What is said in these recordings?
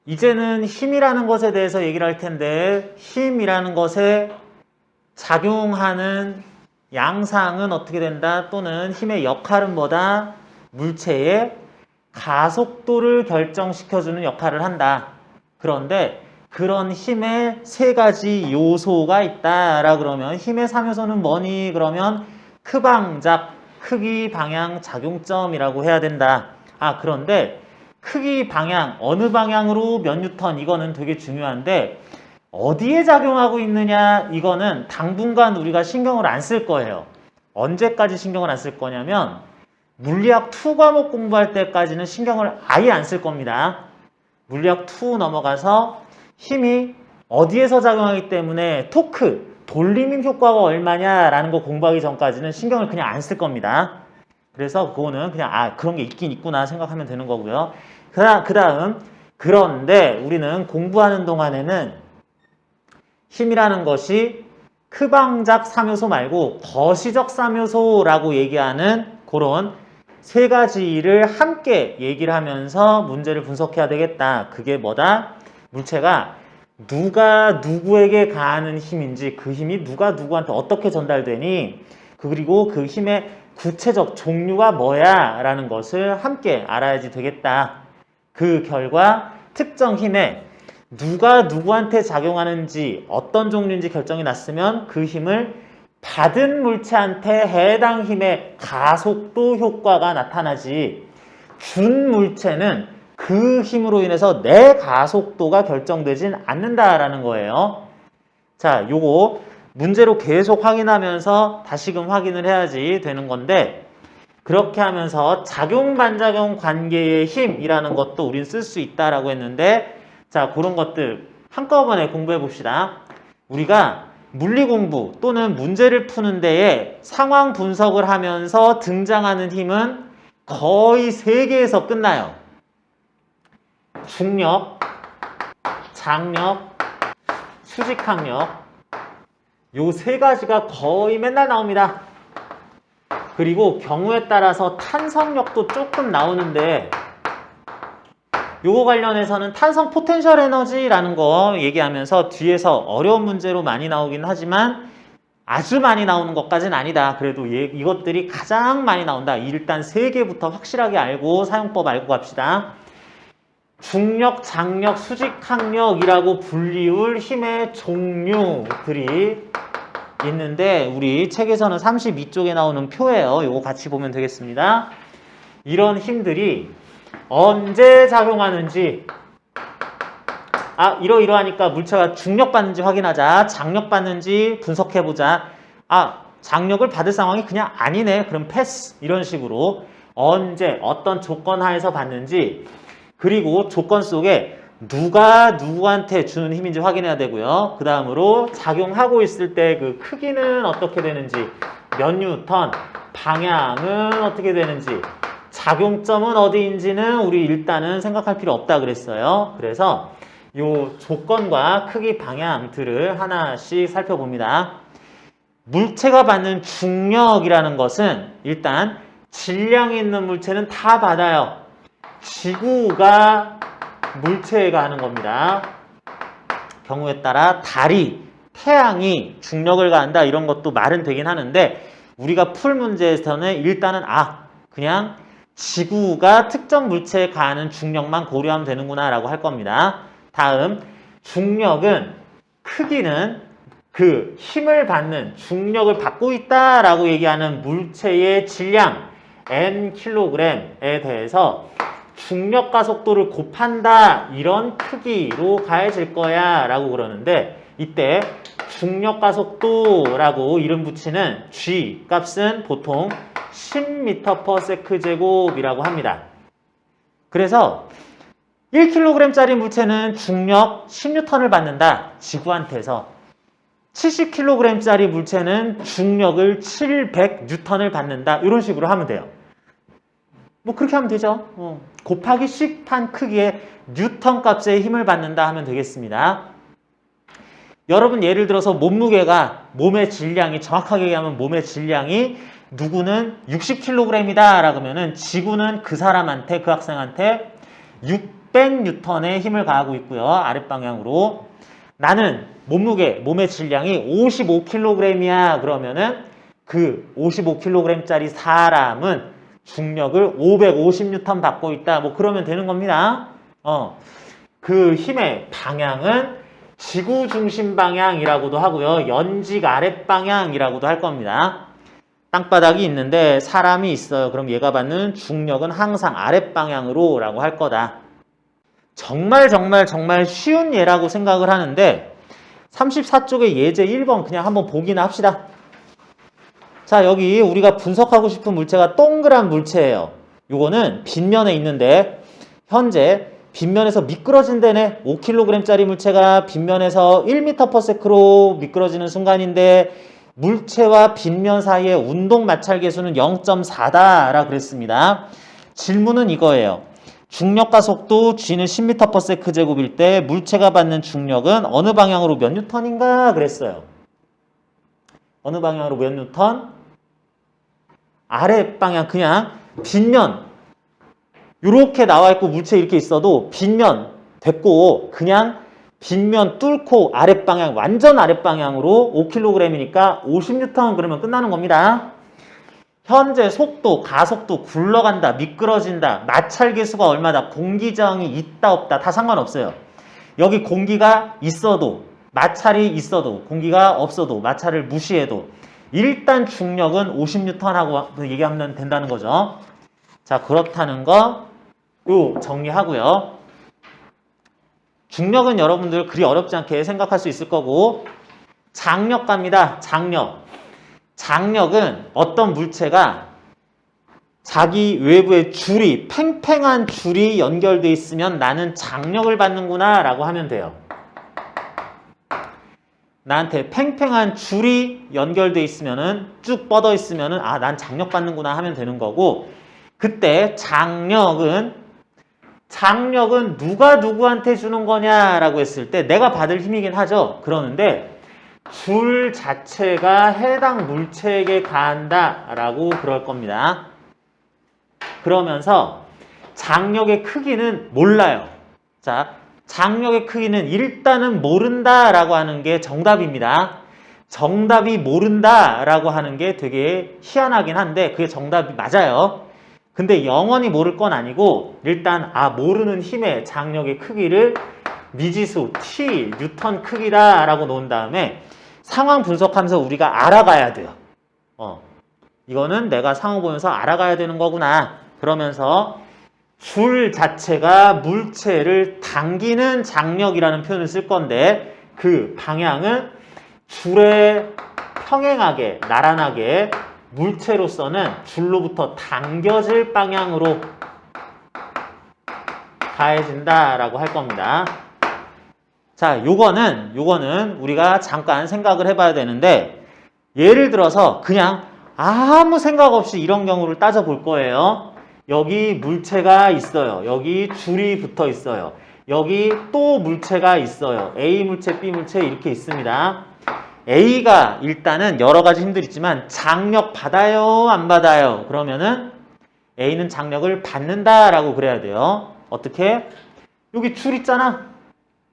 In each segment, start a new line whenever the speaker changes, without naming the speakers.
이제는 힘이라는 것에 대해서 얘기를 할 텐데, 힘이라는 것에 작용하는 양상은 어떻게 된다? 또는 힘의 역할은 뭐다? 물체의 가속도를 결정시켜주는 역할을 한다. 그런데 그런 힘의 세 가지 요소가 있다라 그러면 힘의 3요소는 뭐니? 그러면 크방작, 크기, 방향, 작용점이라고 해야 된다. 그런데 크기, 방향, 어느 방향으로 몇 뉴턴 이거는 되게 중요한데 어디에 작용하고 있느냐 이거는 당분간 우리가 신경을 안 쓸 거예요. 언제까지 신경을 안 쓸 거냐면 물리학 2 과목 공부할 때까지는 신경을 아예 안 쓸 겁니다. 물리학 2 넘어가서 힘이 어디에서 작용하기 때문에 토크, 돌림힘 효과가 얼마냐라는 거 공부하기 전까지는 신경을 그냥 안 쓸 겁니다. 그래서 그거는 그냥 그런 게 있긴 있구나 생각하면 되는 거고요. 그 다음 그런데 우리는 공부하는 동안에는 힘이라는 것이 크방작 3요소 말고 거시적 3요소라고 얘기하는 그런 세 가지를 함께 얘기를 하면서 문제를 분석해야 되겠다. 그게 뭐다? 물체가 누가 누구에게 가하는 힘인지 그 힘이 누가 누구한테 어떻게 전달되니 그리고 그 힘의 구체적 종류가 뭐야 라는 것을 함께 알아야지 되겠다. 그 결과 특정 힘에 누가 누구한테 작용하는지 어떤 종류인지 결정이 났으면 그 힘을 받은 물체한테 해당 힘의 가속도 효과가 나타나지 준 물체는 그 힘으로 인해서 내 가속도가 결정되진 않는다라는 거예요. 자, 요거 문제로 계속 확인하면서 다시금 확인을 해야지 되는 건데 그렇게 하면서 작용 반작용 관계의 힘이라는 것도 우린 쓸 수 있다라고 했는데 자, 그런 것들 한꺼번에 공부해 봅시다. 우리가 물리 공부 또는 문제를 푸는 데에 상황 분석을 하면서 등장하는 힘은 거의 3개에서 끝나요. 중력, 장력, 수직항력 요 3가지가 거의 맨날 나옵니다. 그리고 경우에 따라서 탄성력도 조금 나오는데 요거 관련해서는 탄성 포텐셜 에너지라는 거 얘기하면서 뒤에서 어려운 문제로 많이 나오긴 하지만 아주 많이 나오는 것까지는 아니다. 그래도 이것들이 가장 많이 나온다. 일단 3개부터 확실하게 알고 사용법 알고 갑시다. 중력, 장력, 수직항력이라고 불리울 힘의 종류들이 있는데 우리 책에서는 32쪽에 나오는 표예요. 요거 같이 보면 되겠습니다. 이런 힘들이 언제 작용하는지 이러이러하니까 물체가 중력받는지 확인하자. 장력받는지 분석해보자. 장력을 받을 상황이 그냥 아니네. 그럼 패스. 이런 식으로 언제 어떤 조건 하에서 받는지 그리고 조건 속에 누가 누구한테 주는 힘인지 확인해야 되고요. 그 다음으로 작용하고 있을 때 그 크기는 어떻게 되는지 몇 뉴턴, 방향은 어떻게 되는지 작용점은 어디인지는 우리 일단은 생각할 필요 없다 그랬어요. 그래서 요 조건과 크기 방향들을 하나씩 살펴봅니다. 물체가 받는 중력이라는 것은 일단 질량이 있는 물체는 다 받아요. 지구가 물체에 가하는 겁니다. 경우에 따라 달이, 태양이 중력을 가한다 이런 것도 말은 되긴 하는데 우리가 풀 문제에서는 일단은 그냥 지구가 특정 물체에 가하는 중력만 고려하면 되는구나 라고 할 겁니다. 다음 중력은 크기는 그 힘을 받는 중력을 받고 있다라고 얘기하는 물체의 질량 Nkg에 대해서 중력 가속도를 곱한다 이런 크기로 가해질 거야 라고 그러는데 이때 중력 가속도라고 이름 붙이는 G 값은 보통 10m/s제곱이라고 합니다. 그래서 1kg짜리 물체는 중력 10N을 받는다. 지구한테서 70kg짜리 물체는 중력을 700N을 받는다. 이런 식으로 하면 돼요. 뭐 그렇게 하면 되죠. 곱하기 10한 크기의 뉴턴 값의 힘을 받는다 하면 되겠습니다. 여러분 예를 들어서 몸의 질량이 정확하게 얘기하면 몸의 질량이 누구는 60kg이다 라고 하면은 지구는 그 사람한테 그 학생한테 600N의 힘을 가하고 있고요. 아랫방향으로. 나는 몸의 질량이 55kg이야. 그러면은 그 55kg짜리 사람은 중력을 550N 받고 있다. 뭐 그러면 되는 겁니다. 그 힘의 방향은 지구 중심 방향이라고도 하고요. 연직 아랫 방향이라고도 할 겁니다. 땅바닥이 있는데 사람이 있어요. 그럼 얘가 받는 중력은 항상 아랫 방향으로 라고 할 거다. 정말 쉬운 예라고 생각을 하는데 34쪽의 예제 1번 그냥 한번 보기나 합시다. 자, 여기 우리가 분석하고 싶은 물체가 동그란 물체예요. 요거는 빗면에 있는데 현재 빗면에서 미끄러진다네. 5kg짜리 물체가 빗면에서 1m/s로 미끄러지는 순간인데 물체와 빗면 사이의 운동 마찰 계수는 0.4다라 그랬습니다. 질문은 이거예요. 중력과 속도 g는 10m/s 제곱일 때 물체가 받는 중력은 어느 방향으로 몇 뉴턴인가 그랬어요. 어느 방향으로 몇 뉴턴? 아래 방향 그냥 빗면 이렇게 나와 있고 물체 이렇게 있어도 빗면 됐고 그냥 빗면 뚫고 아랫방향 완전 아랫방향으로 5kg이니까 50N 그러면 끝나는 겁니다. 현재 속도, 가속도, 굴러간다, 미끄러진다, 마찰 계수가 얼마다, 공기저항이 있다 없다 다 상관없어요. 여기 공기가 있어도 마찰이 있어도 공기가 없어도 마찰을 무시해도 일단 중력은 50N 하고 얘기하면 된다는 거죠. 자, 그렇다는 거 정리하고요. 중력은 여러분들 그리 어렵지 않게 생각할 수 있을 거고 장력 갑니다. 장력은 어떤 물체가 자기 외부에 줄이 팽팽한 줄이 연결돼 있으면 나는 장력을 받는구나 라고 하면 돼요. 나한테 팽팽한 줄이 연결돼 있으면은 쭉 뻗어 있으면은 난 장력 받는구나 하면 되는 거고 그때 장력은 누가 누구한테 주는 거냐라고 했을 때 내가 받을 힘이긴 하죠. 그러는데 줄 자체가 해당 물체에게 가한다라고 그럴 겁니다. 그러면서 장력의 크기는 몰라요. 자, 장력의 크기는 일단은 모른다라고 하는 게 정답입니다. 정답이 모른다라고 하는 게 되게 희한하긴 한데 그게 정답이 맞아요. 근데 영원히 모를 건 아니고 일단 모르는 힘의 장력의 크기를 미지수 T, 뉴턴 크기다라고 놓은 다음에 상황 분석하면서 우리가 알아가야 돼요. 이거는 내가 상황 보면서 알아가야 되는 거구나. 그러면서 줄 자체가 물체를 당기는 장력이라는 표현을 쓸 건데 그 방향은 줄에 평행하게 나란하게 물체로서는 줄로부터 당겨질 방향으로 가해진다라고 할 겁니다. 자, 요거는 우리가 잠깐 생각을 해봐야 되는데 예를 들어서 그냥 아무 생각 없이 이런 경우를 따져볼 거예요. 여기 물체가 있어요. 여기 줄이 붙어 있어요. 여기 또 물체가 있어요. A 물체, B 물체 이렇게 있습니다. A가 일단은 여러 가지 힘들이 있지만 장력 받아요? 안 받아요? 그러면은 A는 장력을 받는다라고 그래야 돼요. 어떻게? 여기 줄 있잖아.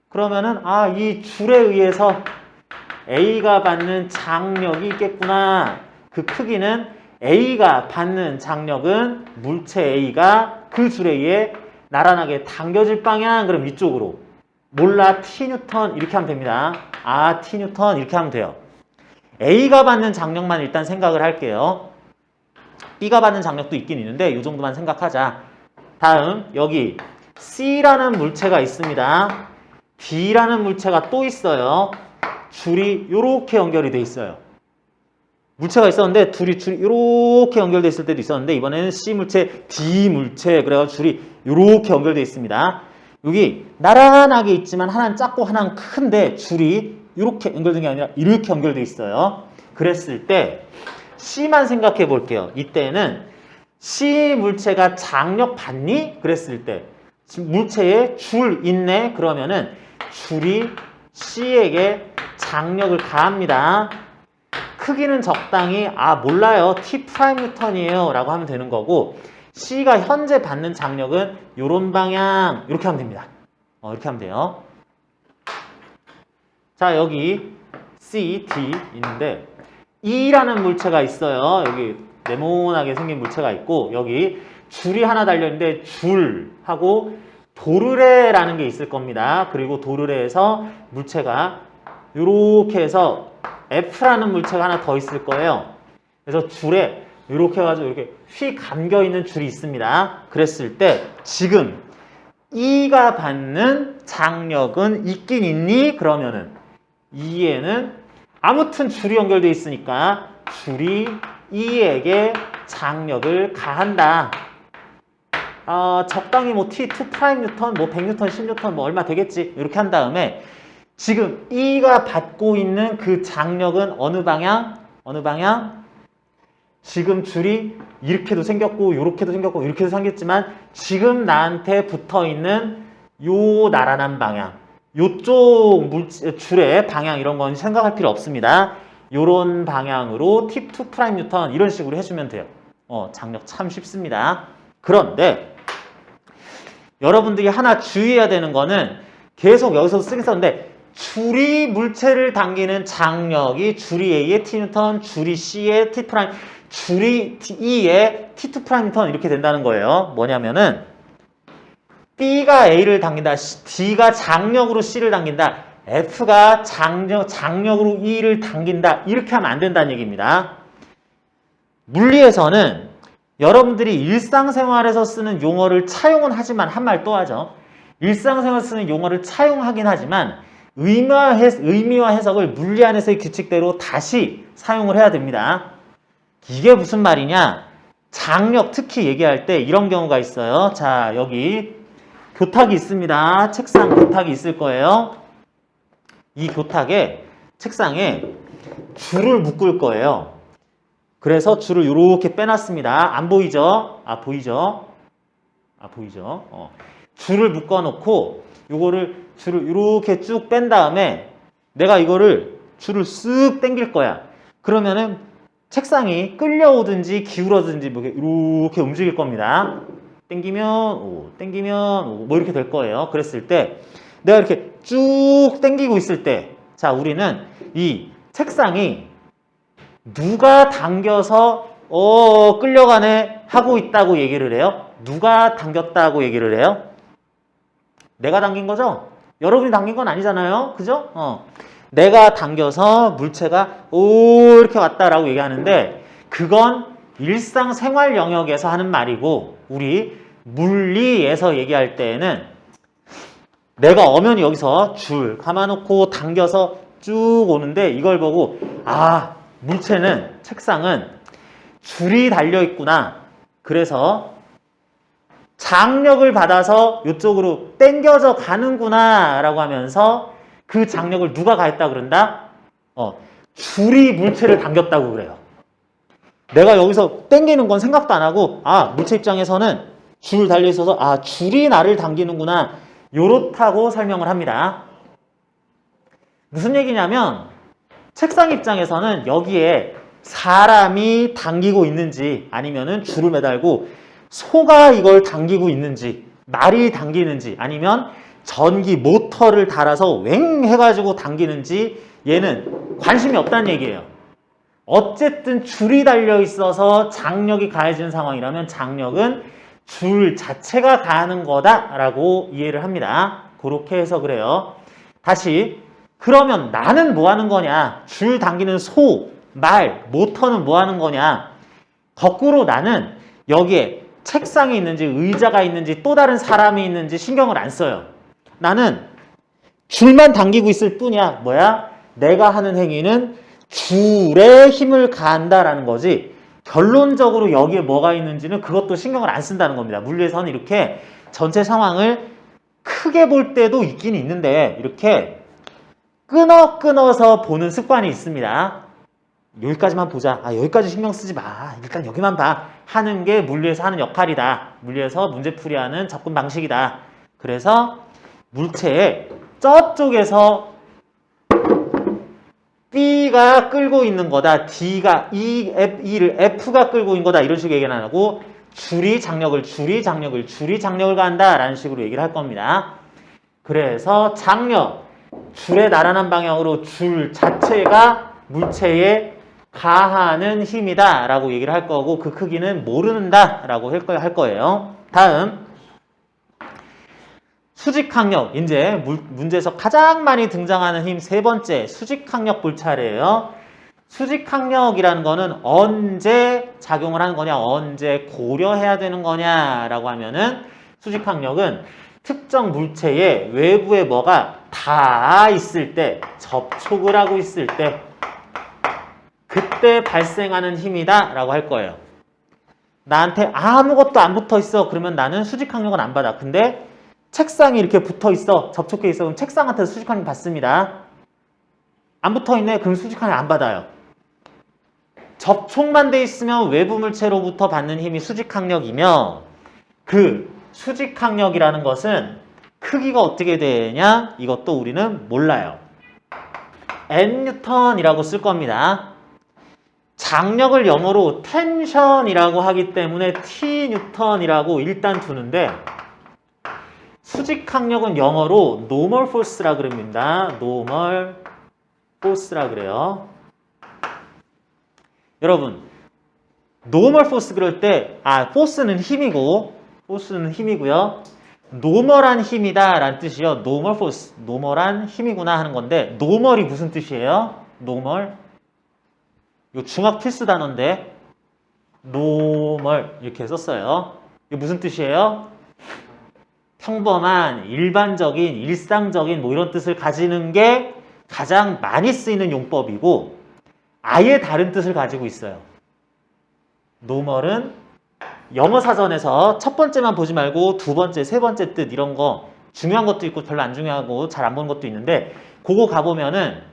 그러면은 이 줄에 의해서 A가 받는 장력이 있겠구나. 그 크기는 A가 받는 장력은 물체 A가 그 줄에 의해 나란하게 당겨질 방향 그럼 이쪽으로 몰라 T뉴턴 이렇게 하면 됩니다. T뉴턴 이렇게 하면 돼요. A가 받는 장력만 일단 생각을 할게요. B가 받는 장력도 있긴 있는데 이 정도만 생각하자. 다음 여기 C라는 물체가 있습니다. D라는 물체가 또 있어요. 줄이 이렇게 연결이 돼 있어요. 물체가 있었는데 줄이 이렇게 연결돼 있을 때도 있었는데 이번에는 C 물체, D 물체 그래서 줄이 이렇게 연결돼 있습니다. 여기 나란하게 있지만 하나는 작고 하나는 큰데 줄이 이렇게 연결된 게 아니라 이렇게 연결돼 있어요. 그랬을 때 C만 생각해 볼게요. 이때는 C 물체가 장력 받니? 그랬을 때 물체에 줄 있네? 그러면은 줄이 C에게 장력을 가합니다. 크기는 적당히 몰라요. T 프라임 뉴턴이에요 라고 하면 되는 거고 C가 현재 받는 장력은 요런 방향 이렇게 하면 됩니다. 이렇게 하면 돼요. 자, 여기 C, D 있는데 E라는 물체가 있어요. 여기 네모나게 생긴 물체가 있고 여기 줄이 하나 달려있는데 줄하고 도르래라는 게 있을 겁니다. 그리고 도르래에서 물체가 이렇게 해서 F라는 물체가 하나 더 있을 거예요. 그래서 줄에 이렇게 해가지고 이렇게 휘 감겨있는 줄이 있습니다. 그랬을 때 지금 E가 받는 장력은 있긴 있니? 그러면은 E에는 아무튼 줄이 연결되어 있으니까 줄이 E에게 장력을 가한다. 적당히 뭐 T2'N, 뭐 100N, 10N, 뭐 얼마 되겠지. 이렇게 한 다음에 지금 E가 받고 있는 그 장력은 어느 방향? 어느 방향? 지금 줄이 이렇게도 생겼고 이렇게도 생겼고 이렇게도 생겼지만 지금 나한테 붙어있는 요 나란한 방향 요쪽 줄의 방향 이런 건 생각할 필요 없습니다. 요런 방향으로 T2'N 이런 식으로 해주면 돼요. 장력 참 쉽습니다. 그런데 여러분들이 하나 주의해야 되는 거는 계속 여기서 쓰긴 썼는데 줄이 물체를 당기는 장력이 줄이 A의 T뉴턴, 줄이 C의 T', 줄이 E의 T2'N 이렇게 된다는 거예요. 뭐냐면은 B가 A를 당긴다, D가 장력으로 C를 당긴다, F가 장력으로 E를 당긴다 이렇게 하면 안 된다는 얘기입니다. 물리에서는 여러분들이 일상생활에서 쓰는 용어를 차용은 하지만 한 말 또 하죠. 일상생활에서 쓰는 용어를 차용하긴 하지만 의미와 해석을 물리 안에서의 규칙대로 다시 사용을 해야 됩니다. 이게 무슨 말이냐? 장력 특히 얘기할 때 이런 경우가 있어요. 자, 여기 교탁이 있습니다. 책상 교탁이 있을 거예요. 이 교탁에 책상에 줄을 묶을 거예요. 그래서 줄을 이렇게 빼놨습니다. 안 보이죠? 보이죠? 보이죠? 줄을 묶어놓고 줄을 이렇게 쭉 뺀 다음에 내가 이거를 줄을 쓱 당길 거야. 그러면은 책상이 끌려오든지 기울어든지 이렇게 움직일 겁니다. 당기면 오고, 당기면 오고, 뭐 이렇게 될 거예요. 그랬을 때 내가 이렇게 쭉 당기고 있을 때, 자, 우리는 이 책상이 누가 당겨서 끌려가네 하고 있다고 얘기를 해요? 누가 당겼다고 얘기를 해요? 내가 당긴 거죠? 여러분이 당긴 건 아니잖아요. 그죠? 내가 당겨서 물체가 이렇게 왔다라고 얘기하는데 그건 일상생활 영역에서 하는 말이고 우리 물리에서 얘기할 때에는 내가 엄연히 여기서 줄 감아놓고 당겨서 쭉 오는데 이걸 보고 물체는 책상은 줄이 달려있구나. 그래서 장력을 받아서 이쪽으로 당겨져 가는구나 라고 하면서 그 장력을 누가 가했다 그런다? 줄이 물체를 당겼다고 그래요. 내가 여기서 당기는 건 생각도 안 하고 물체 입장에서는 줄 달려있어서 줄이 나를 당기는구나 요렇다고 설명을 합니다. 무슨 얘기냐면 책상 입장에서는 여기에 사람이 당기고 있는지 아니면은 줄을 매달고 소가 이걸 당기고 있는지 말이 당기는지 아니면 전기 모터를 달아서 웽 해가지고 당기는지 얘는 관심이 없다는 얘기예요. 어쨌든 줄이 달려 있어서 장력이 가해지는 상황이라면 장력은 줄 자체가 가하는 거다라고 이해를 합니다. 그렇게 해서 그래요. 다시 그러면 나는 뭐 하는 거냐? 줄 당기는 소, 말, 모터는 뭐 하는 거냐? 거꾸로 나는 여기에 책상이 있는지 의자가 있는지 또 다른 사람이 있는지 신경을 안 써요. 나는 줄만 당기고 있을 뿐이야. 뭐야? 내가 하는 행위는 줄에 힘을 가한다라는 거지 결론적으로 여기에 뭐가 있는지는 그것도 신경을 안 쓴다는 겁니다. 물리에서는 이렇게 전체 상황을 크게 볼 때도 있긴 있는데 이렇게 끊어서 보는 습관이 있습니다. 여기까지만 보자. 여기까지 신경 쓰지 마. 일단 여기만 봐. 하는 게 물리에서 하는 역할이다. 물리에서 문제풀이하는 접근 방식이다. 그래서 물체의 저쪽에서 B가 끌고 있는 거다. E를 F가 끌고 있는 거다. 이런 식으로 얘기는 안 하고 줄이 장력을 가한다라는 식으로 얘기를 할 겁니다. 그래서 장력, 줄의 나란한 방향으로 줄 자체가 물체에 가하는 힘이다 라고 얘기를 할 거고 그 크기는 모른다 라고 할 거예요. 다음 수직항력, 이제 문제에서 가장 많이 등장하는 힘 세 번째 수직항력 볼 차례예요. 수직항력이라는 거는 언제 작용을 하는 거냐, 언제 고려해야 되는 거냐라고 하면은 수직항력은 특정 물체의 외부에 뭐가 닿아 있을 때, 접촉을 하고 있을 때 그때 발생하는 힘이다 라고 할 거예요. 나한테 아무것도 안 붙어 있어. 그러면 나는 수직항력은 안 받아. 근데 책상이 이렇게 붙어 있어. 접촉해 있어. 그럼 책상한테 수직항력 받습니다. 안 붙어 있네. 그럼 수직항력 안 받아요. 접촉만 돼 있으면 외부 물체로부터 받는 힘이 수직항력이며 그 수직항력이라는 것은 크기가 어떻게 되냐? 이것도 우리는 몰라요. N뉴턴이라고 쓸 겁니다. 장력을 영어로 텐션이라고 하기 때문에 T뉴턴이라고 일단 두는데 수직항력은 영어로 normal force라 그럽니다. normal force라 그래요. 여러분, normal force 그럴 때 force는 힘이고요. normal한 힘이다 라는 뜻이요. normal force, normal한 힘이구나 하는 건데 normal이 무슨 뜻이에요? normal. 이거 중학 필수 단어인데 normal 이렇게 썼어요. 이게 무슨 뜻이에요? 평범한, 일반적인, 일상적인 뭐 이런 뜻을 가지는 게 가장 많이 쓰이는 용법이고 아예 다른 뜻을 가지고 있어요. normal은 영어 사전에서 첫 번째만 보지 말고 두 번째, 세 번째 뜻 이런 거 중요한 것도 있고 별로 안 중요하고 잘 안 보는 것도 있는데 그거 가보면은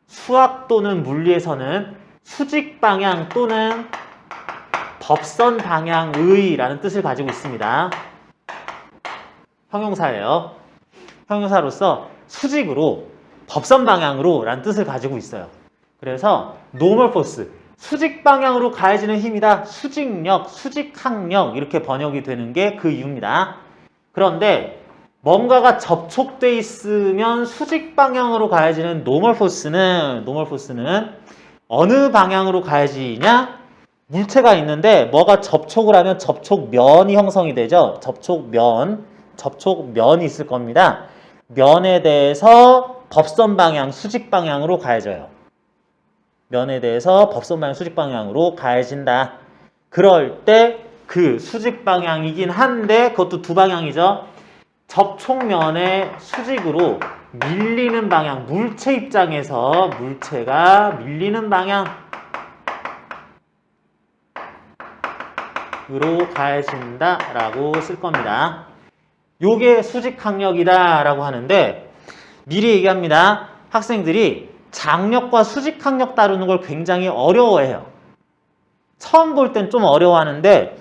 수학 또는 물리에서는 수직 방향 또는 법선 방향의 라는 뜻을 가지고 있습니다. 형용사예요. 형용사로서 수직으로, 법선 방향으로 라는 뜻을 가지고 있어요. 그래서 normal force, 수직 방향으로 가해지는 힘이다. 수직력, 수직항력 이렇게 번역이 되는 게 그 이유입니다. 그런데 뭔가가 접촉돼 있으면 수직 방향으로 가해지는 normal force는 어느 방향으로 가해지냐? 물체가 있는데 뭐가 접촉을 하면 접촉면이 형성이 되죠. 접촉면이 있을 겁니다. 면에 대해서 법선 방향, 수직 방향으로 가해져요. 면에 대해서 법선 방향, 수직 방향으로 가해진다. 그럴 때 그 수직 방향이긴 한데 그것도 두 방향이죠. 접촉면의 수직으로 밀리는 방향, 물체 입장에서 물체가 밀리는 방향으로 가해진다라고 쓸 겁니다. 요게 수직항력이다라고 하는데 미리 얘기합니다. 학생들이 장력과 수직항력 다루는 걸 굉장히 어려워해요. 처음 볼 땐 좀 어려워하는데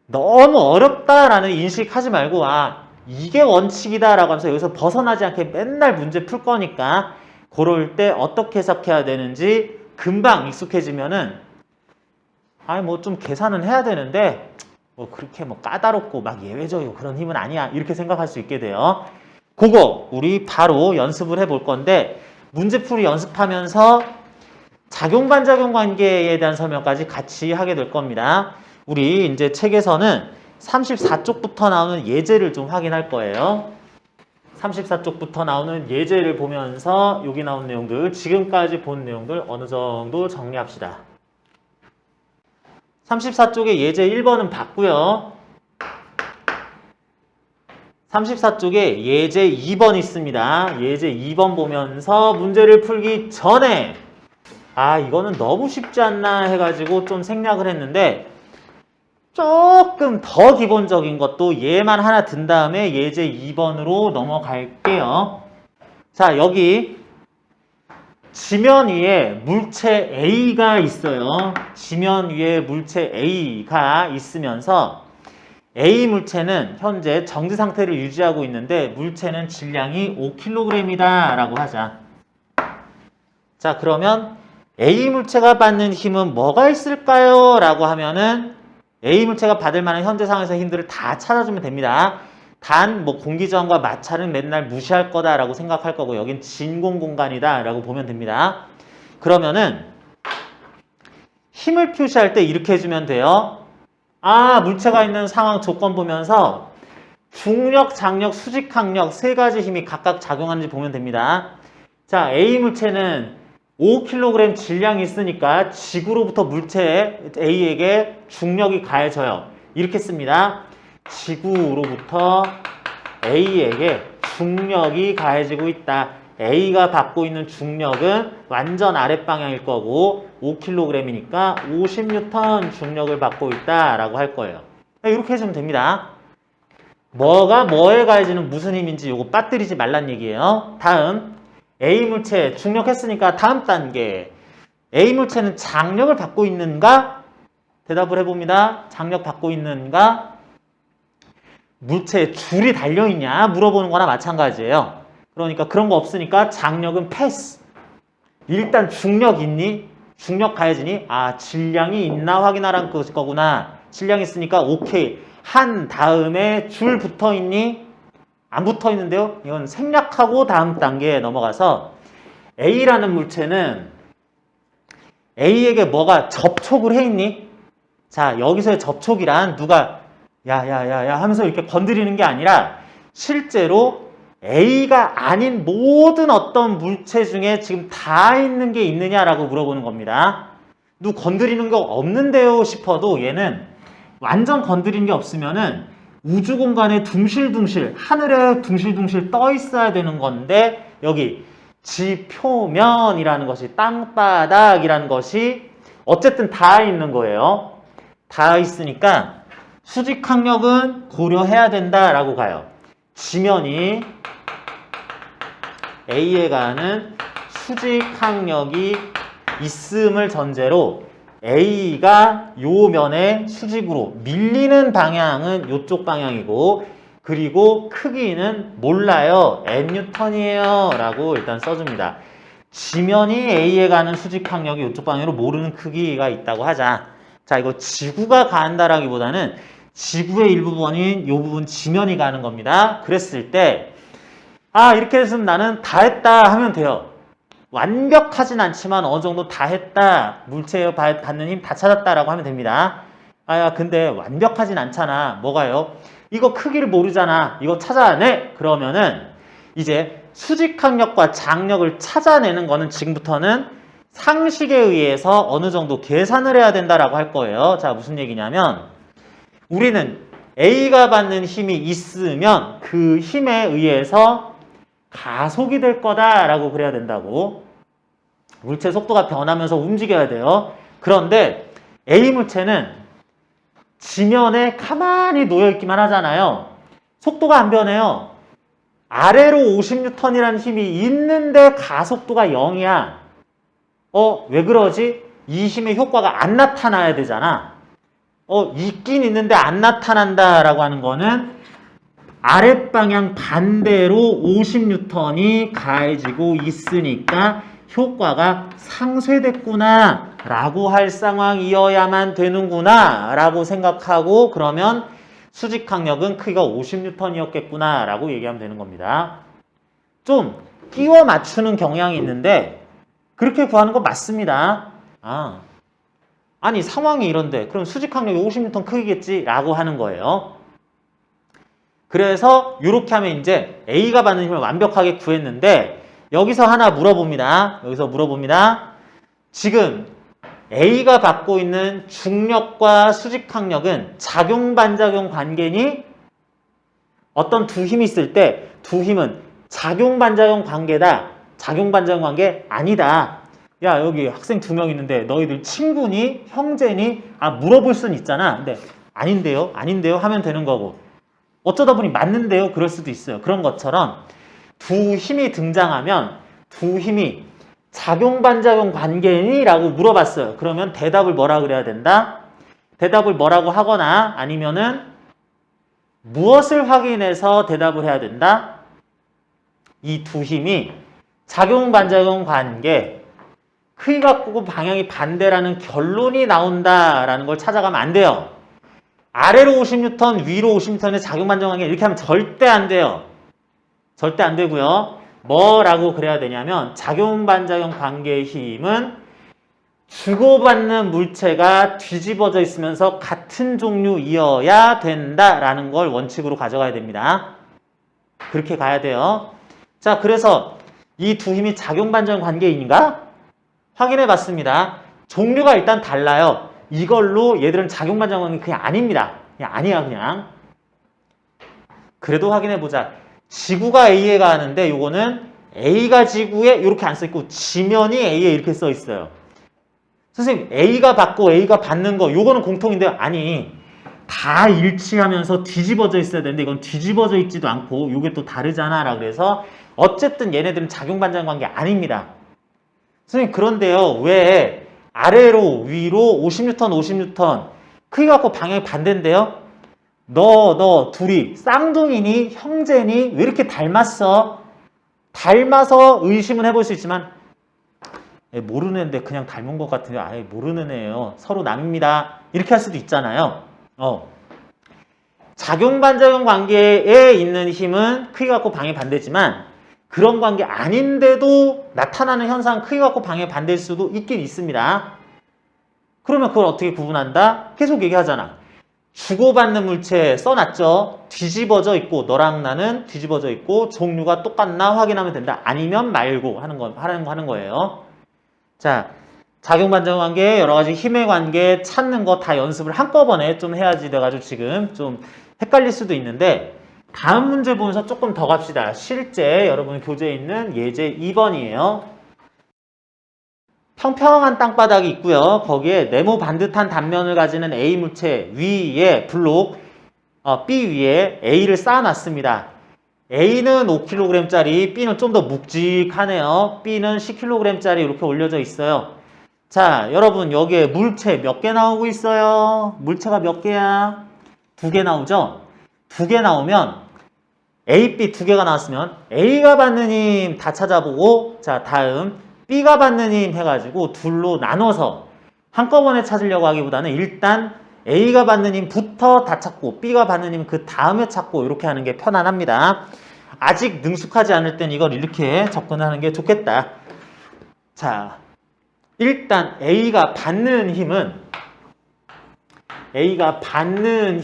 너무 어렵다라는 인식하지 말고 이게 원칙이다라고 하면서 여기서 벗어나지 않게 맨날 문제 풀 거니까 그럴 때 어떻게 해석해야 되는지 금방 익숙해지면은 뭐 좀 계산은 해야 되는데 뭐 그렇게 뭐 까다롭고 막 예외적이고 그런 힘은 아니야 이렇게 생각할 수 있게 돼요. 그거 우리 바로 연습을 해볼 건데 문제풀이 연습하면서 작용반작용 관계에 대한 설명까지 같이 하게 될 겁니다. 우리 이제 책에서는 34쪽부터 나오는 예제를 좀 확인할 거예요. 34쪽부터 나오는 예제를 보면서 여기 나온 내용들, 지금까지 본 내용들 어느 정도 정리합시다. 34쪽에 예제 1번은 봤고요. 34쪽에 예제 2번 있습니다. 예제 2번 보면서 문제를 풀기 전에 이거는 너무 쉽지 않나 해가지고 좀 생략을 했는데 조금 더 기본적인 것도 얘만 하나 든 다음에 예제 2번으로 넘어갈게요. 자, 여기 지면 위에 물체 A가 있어요. 지면 위에 물체 A가 있으면서 A 물체는 현재 정지 상태를 유지하고 있는데 물체는 질량이 5kg이다 라고 하자. 자, 그러면 A 물체가 받는 힘은 뭐가 있을까요? 라고 하면은 A 물체가 받을 만한 현재 상황에서 힘들을 다 찾아주면 됩니다. 단 뭐 공기저항과 마찰은 맨날 무시할 거다라고 생각할 거고 여긴 진공 공간이다라고 보면 됩니다. 그러면은 힘을 표시할 때 이렇게 해주면 돼요. 아, 물체가 있는 상황 조건 보면서 중력, 장력, 수직항력 세 가지 힘이 각각 작용하는지 보면 됩니다. 자, A 물체는 5kg 질량이 있으니까 지구로부터 물체 A에게 중력이 가해져요. 이렇게 씁니다. 지구로부터 A에게 중력이 가해지고 있다. A가 받고 있는 중력은 완전 아랫방향일 거고 5kg이니까 50N 중력을 받고 있다라고 할 거예요. 이렇게 해주면 됩니다. 뭐가 뭐에 가해지는 무슨 힘인지 요거 빠뜨리지 말란 얘기예요. 다음 A 물체 중력했으니까 다음 단계 A 물체는 장력을 받고 있는가? 대답을 해봅니다. 장력 받고 있는가? 물체에 줄이 달려있냐? 물어보는 거나 마찬가지예요. 그러니까 그런 거 없으니까 장력은 패스. 일단 중력 있니? 중력 가해지니? 아, 질량이 있나 확인하라는 거구나. 질량 있으니까 오케이. 한 다음에 줄 붙어있니? 안 붙어있는데요? 이건 생략하고 다음 단계에 넘어가서 A라는 물체는 A에게 뭐가 접촉을 해 있니? 자, 여기서의 접촉이란 누가 야야야야 하면서 이렇게 건드리는 게 아니라 실제로 A가 아닌 모든 어떤 물체 중에 지금 다 있는 게 있느냐라고 물어보는 겁니다. 누구 건드리는 거 없는데요 싶어도 얘는 완전 건드리는 게 없으면은 우주 공간에 둥실둥실 하늘에 둥실둥실 떠 있어야 되는 건데 여기 지표면이라는 것이 땅바닥이라는 것이 어쨌든 다 있는 거예요. 다 있으니까 수직항력은 고려해야 된다라고 가요. 지면이 A에 가는 수직항력이 있음을 전제로 A가 요 면에 수직으로 밀리는 방향은 요쪽 방향이고 그리고 크기는 몰라요. Newton이에요 라고 일단 써줍니다. 지면이 A에 가는 수직항력이 요쪽 방향으로 모르는 크기가 있다고 하자. 자, 이거 지구가 가한다라기보다는 지구의 일부분인 요 부분 지면이 가는 겁니다. 그랬을 때 아, 이렇게 했으면 나는 다 했다 하면 돼요. 완벽하진 않지만 어느 정도 다 했다. 물체에 받는 힘 다 찾았다라고 하면 됩니다. 아, 근데 완벽하진 않잖아. 뭐가요? 이거 크기를 모르잖아. 이거 찾아내. 그러면은 이제 수직항력과 장력을 찾아내는 거는 지금부터는 상식에 의해서 어느 정도 계산을 해야 된다라고 할 거예요. 자, 무슨 얘기냐면 우리는 A가 받는 힘이 있으면 그 힘에 의해서 가속이 될 거다라고 그래야 된다고. 물체 속도가 변하면서 움직여야 돼요. 그런데 A 물체는 지면에 가만히 놓여있기만 하잖아요. 속도가 안 변해요. 아래로 50N이라는 힘이 있는데 가속도가 0이야. 왜 그러지? 이 힘의 효과가 안 나타나야 되잖아. 있긴 있는데 안 나타난다라고 하는 거는 아랫방향 반대로 50N이 가해지고 있으니까 효과가 상쇄됐구나 라고 할 상황이어야만 되는구나 라고 생각하고 그러면 수직항력은 크기가 50N이었겠구나 라고 얘기하면 되는 겁니다. 좀 끼워 맞추는 경향이 있는데 그렇게 구하는 거 맞습니다. 아니 상황이 이런데 그럼 수직항력이 50N 크기겠지 라고 하는 거예요. 그래서 이렇게 하면 이제 A가 받는 힘을 완벽하게 구했는데 여기서 하나 물어봅니다. 지금 A가 받고 있는 중력과 수직항력은 작용-반작용 관계니? 어떤 두 힘이 있을 때 두 힘은 작용-반작용 관계다. 작용-반작용 관계 아니다. 야, 여기 학생 2명 있는데 너희들 친구니? 형제니? 물어볼 수는 있잖아. 근데 아닌데요? 하면 되는 거고. 어쩌다 보니 맞는데요? 그럴 수도 있어요. 그런 것처럼 두 힘이 등장하면 두 힘이 작용-반작용 관계니? 라고 물어봤어요. 그러면 대답을 뭐라 그래야 된다? 대답을 뭐라고 하거나 아니면은 무엇을 확인해서 대답을 해야 된다? 이 두 힘이 작용-반작용 관계, 크기가 크고 방향이 반대라는 결론이 나온다라는 걸 찾아가면 안 돼요. 아래로 50N, 위로 50N의 작용 반전 관계 이렇게 하면 절대 안 돼요. 절대 안 되고요. 뭐라고 그래야 되냐면 작용 반작용 관계의 힘은 주고받는 물체가 뒤집어져 있으면서 같은 종류이어야 된다라는 걸 원칙으로 가져가야 됩니다. 그렇게 가야 돼요. 자, 그래서 이 두 힘이 작용 반전 관계인가? 확인해 봤습니다. 종류가 일단 달라요. 이걸로 얘들은 작용 반전 관계 그냥 아닙니다. 그냥 아니야, 그냥. 그래도 확인해 보자. 지구가 A에 가는데 요거는 A가 지구에 이렇게 안 써 있고 지면이 A에 이렇게 써 있어요. 선생님, A가 받고 A가 받는 거 요거는 공통인데요. 아니, 다 일치하면서 뒤집어져 있어야 되는데 이건 뒤집어져 있지도 않고 요게 또 다르잖아 라고 그래서 어쨌든 얘네들은 작용 반전 관계 아닙니다. 선생님, 그런데요, 왜 아래로 위로 50N 50N 크기 갖고 방향이 반대인데요? 너 둘이 쌍둥이니 형제니 왜 이렇게 닮았어? 닮아서 의심은 해볼 수 있지만 모르는 애인데 그냥 닮은 것 같은데 아예 모르는 애예요. 서로 남입니다. 이렇게 할 수도 있잖아요. 작용 반작용 관계에 있는 힘은 크기 갖고 방향이 반대지만 그런 관계 아닌데도 나타나는 현상 크기 갖고 방향이 반대일 수도 있긴 있습니다. 그러면 그걸 어떻게 구분한다? 계속 얘기하잖아. 주고받는 물체 써놨죠. 뒤집어져 있고 너랑 나는 뒤집어져 있고 종류가 똑같나 확인하면 된다. 아니면 말고 하는 거예요. 자, 작용 반전 관계, 여러 가지 힘의 관계 찾는 거 다 연습을 한꺼번에 좀 해야지 돼가지고 지금 좀 헷갈릴 수도 있는데 다음 문제 보면서 조금 더 갑시다. 실제 여러분 교재에 있는 예제 2번이에요. 평평한 땅바닥이 있고요. 거기에 네모 반듯한 단면을 가지는 A 물체 위에 블록 B 위에 A를 쌓아놨습니다. A는 5kg짜리, B는 좀 더 묵직하네요. B는 10kg짜리 이렇게 올려져 있어요. 자, 여러분 여기에 물체 몇 개 나오고 있어요? 물체가 몇 개야? 2개 나오죠? 2개 나오면 A, B 2개가 나왔으면 A가 받는 힘 다 찾아보고 자, 다음 B가 받는 힘 해가지고 둘로 나눠서 한꺼번에 찾으려고 하기보다는 일단 A가 받는 힘부터 다 찾고 B가 받는 힘 그 다음에 찾고 이렇게 하는 게 편안합니다. 아직 능숙하지 않을 땐 이걸 이렇게 접근하는 게 좋겠다. 자, 일단 A가 받는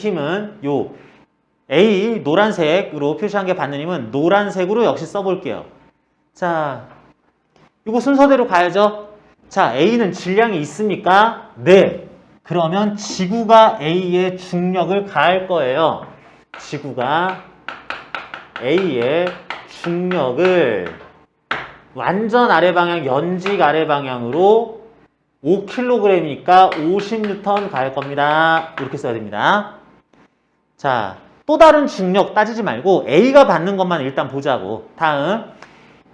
힘은 요 A 노란색으로 표시한 게 받는 힘은 노란색으로 역시 써볼게요. 자, 이거 순서대로 가야죠. 자, A는 질량이 있습니까? 네. 그러면 지구가 A의 중력을 가할 거예요. 지구가 A의 중력을 완전 아래 방향, 연직 아래 방향으로 5kg이니까 50N 가할 겁니다. 이렇게 써야 됩니다. 자, 또 다른 중력 따지지 말고 A가 받는 것만 일단 보자고. 다음,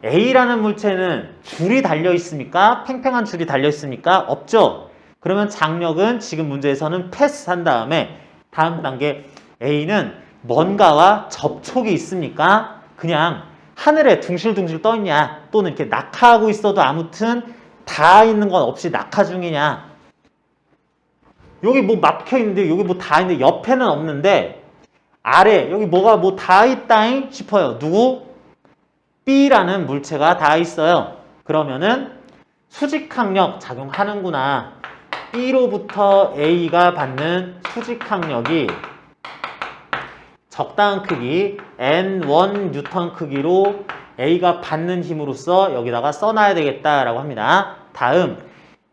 A라는 물체는 줄이 달려 있습니까? 팽팽한 줄이 달려 있습니까? 없죠? 그러면 장력은 지금 문제에서는 패스한 다음에 다음 단계 A는 뭔가와 접촉이 있습니까? 그냥 하늘에 둥실둥실 떠 있냐? 또는 이렇게 낙하하고 있어도 아무튼 닿아 있는 건 없이 낙하 중이냐? 여기 뭐 막혀 있는데 여기 뭐 닿아 있는데 옆에는 없는데 아래 여기 뭐가 뭐 닿아 있다잉 싶어요. 누구? B라는 물체가 닿아 있어요. 그러면은 수직항력 작용하는구나. B로부터 A가 받는 수직항력이 적당한 크기 N1 뉴턴 크기로 A가 받는 힘으로써 여기다가 써놔야 되겠다라고 합니다. 다음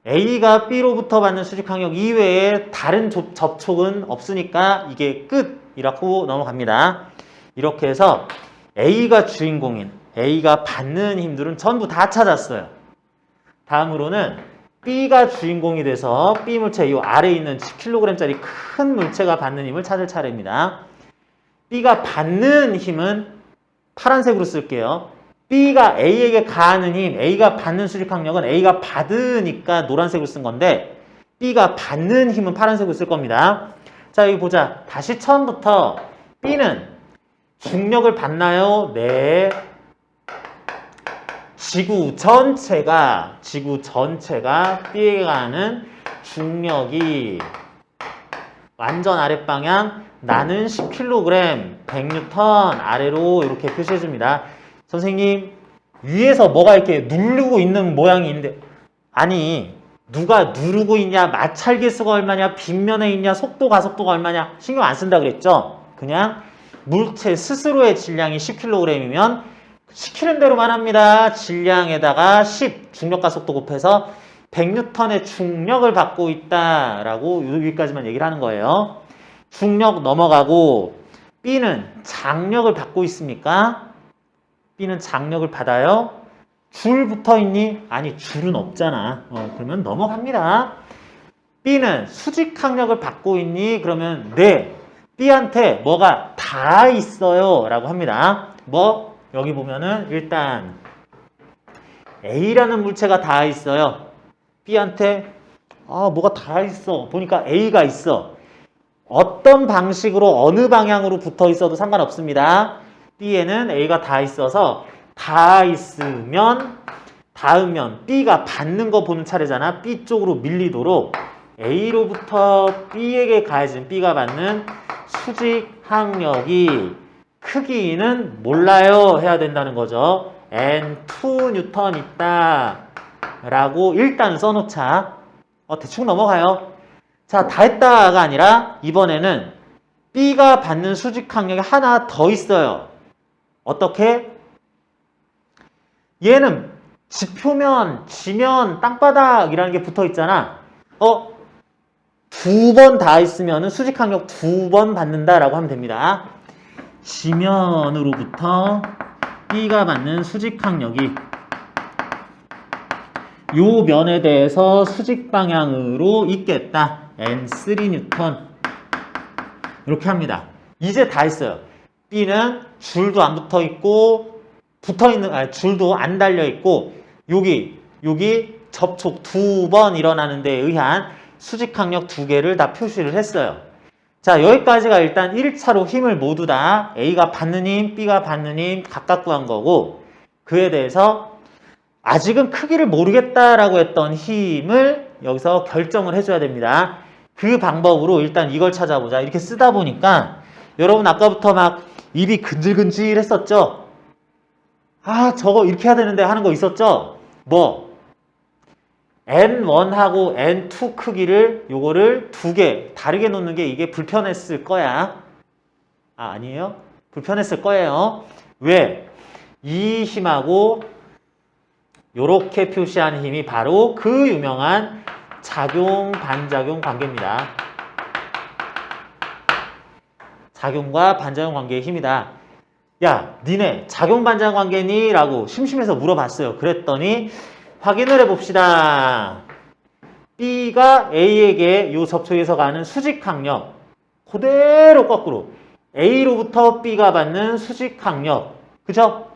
A가 B로부터 받는 수직항력 이외에 다른 접촉은 없으니까 이게 끝이라고 넘어갑니다. 이렇게 해서 A가 주인공인 A가 받는 힘들은 전부 다 찾았어요. 다음으로는 B가 주인공이 돼서 B 물체 이 아래에 있는 10kg짜리 큰 물체가 받는 힘을 찾을 차례입니다. B가 받는 힘은 파란색으로 쓸게요. B가 A에게 가하는 힘, A가 받는 수직항력은 A가 받으니까 노란색으로 쓴 건데 B가 받는 힘은 파란색으로 쓸 겁니다. 자, 여기 보자. 다시 처음부터 B는 중력을 받나요? 네. 지구 전체가 B에게 가하는 중력이 완전 아랫방향 나는 10kg 100N 아래로 이렇게 표시해 줍니다. 선생님 위에서 뭐가 이렇게 누르고 있는 모양이 있는데 아니 누가 누르고 있냐, 마찰 계수가 얼마냐, 빗면에 있냐, 속도 가속도가 얼마냐 신경 안 쓴다 그랬죠. 그냥 물체 스스로의 질량이 10kg이면 시키는 대로만 합니다. 질량에다가 10 중력 가속도 곱해서 100N의 중력을 받고 있다라고 여기까지만 얘기를 하는 거예요. 중력 넘어가고 B는 장력을 받고 있습니까? B는 장력을 받아요. 줄 붙어 있니? 아니 줄은 없잖아. 그러면 넘어갑니다. B는 수직항력을 받고 있니? 그러면 네. B한테 뭐가 다 있어요 라고 합니다. 뭐? 여기 보면은 일단 A라는 물체가 다 있어요. B한테 뭐가 다 있어. 보니까 A가 있어. 어떤 방식으로 어느 방향으로 붙어 있어도 상관없습니다. B에는 A가 다 있어서 다 있으면 닿으면 B가 받는 거 보는 차례잖아. B 쪽으로 밀리도록 A로부터 B에게 가해진 B가 받는 수직 항력이 크기는 몰라요 해야 된다는 거죠. N2N 있다 라고 일단 써놓자. 대충 넘어가요. 자, 다 했다가 아니라 이번에는 B가 받는 수직 항력이 하나 더 있어요. 어떻게? 얘는 지표면, 지면, 땅바닥이라는 게 붙어 있잖아. 두 번 다 있으면 수직 항력 2번 받는다라고 하면 됩니다. 지면으로부터 B가 받는 수직 항력이 요 면에 대해서 수직 방향으로 있겠다. N3N 이렇게 합니다. 이제 다 했어요. B는 줄도 안 붙어 있고 줄도 안 달려 있고 여기 접촉 2번 일어나는 데에 의한 수직 항력 2개를 다 표시를 했어요. 자, 여기까지가 일단 1차로 힘을 모두 다 A가 받는 힘, B가 받는 힘 각각 구한 거고 그에 대해서 아직은 크기를 모르겠다라고 했던 힘을 여기서 결정을 해줘야 됩니다. 그 방법으로 일단 이걸 찾아보자. 이렇게 쓰다 보니까 여러분 아까부터 막 입이 근질근질 했었죠? 저거 이렇게 해야 되는데 하는 거 있었죠? 뭐? N1하고 N2 크기를 요거를 두 개 다르게 놓는 게 이게 불편했을 거야. 아니에요? 불편했을 거예요. 왜? 이 힘하고 요렇게 표시한 힘이 바로 그 유명한 작용 반작용 관계입니다. 작용과 반작용 관계의 힘이다. 야, 니네 작용 반작용 관계니? 라고 심심해서 물어봤어요. 그랬더니 확인을 해봅시다. B가 A에게 이 접촉에서 가는 수직 항력 그대로 거꾸로 A로부터 B가 받는 수직 항력 그죠?